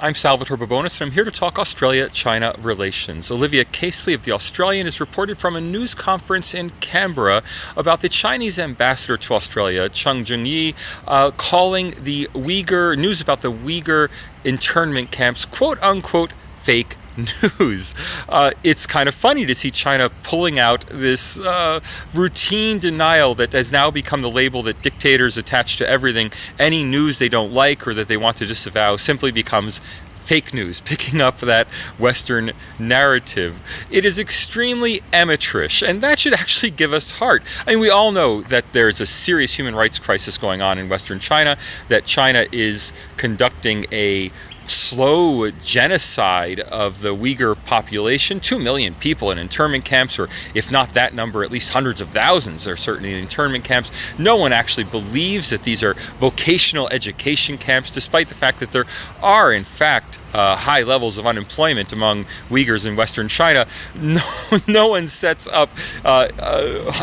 I'm Salvatore Babones, and I'm here to talk Australia-China relations. Olivia Casely of The Australian has reported from a news conference in Canberra about the Chinese ambassador to Australia, Cheng Jingye, calling the news about the Uighur internment camps, quote-unquote, fake news. It's kind of funny to see China pulling out this routine denial that has now become the label that dictators attach to everything. Any news they don't like or that they want to disavow simply becomes fake news, picking up that Western narrative. It is extremely amateurish, and that should actually give us heart. I mean, we all know that there's a serious human rights crisis going on in Western China, that China is conducting a slow genocide of the Uyghur population. 2 million people in internment camps, or if not that number, at least hundreds of thousands are certainly in internment camps. No one actually believes that these are vocational education camps, despite the fact that there are, in fact, high levels of unemployment among Uyghurs in Western China. No one sets up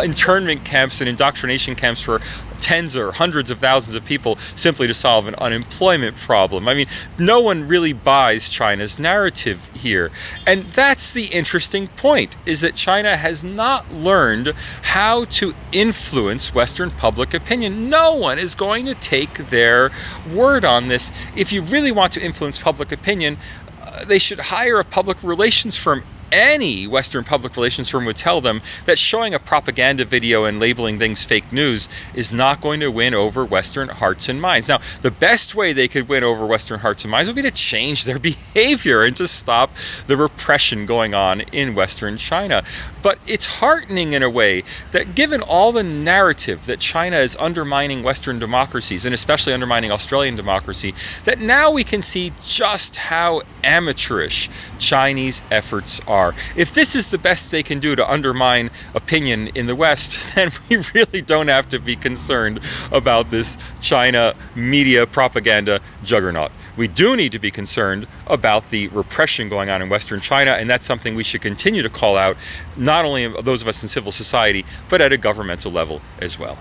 internment camps and indoctrination camps for tens or hundreds of thousands of people simply to solve an unemployment problem. I mean, no one really buys China's narrative here. And that's the interesting point, is that China has not learned how to influence Western public opinion. No one is going to take their word on this. If you really want to influence public opinion, they should hire a public relations firm. Any Western public relations firm would tell them that showing a propaganda video and labeling things fake news is not going to win over Western hearts and minds. Now, the best way they could win over Western hearts and minds would be to change their behavior and to stop the repression going on in Western China. But it's heartening in a way that given all the narrative that China is undermining Western democracies, and especially undermining Australian democracy, that now we can see just how amateurish Chinese efforts are. If this is the best they can do to undermine opinion in the West, then we really don't have to be concerned about this China media propaganda juggernaut. We do need to be concerned about the repression going on in Western China, and that's something we should continue to call out, not only those of us in civil society, but at a governmental level as well.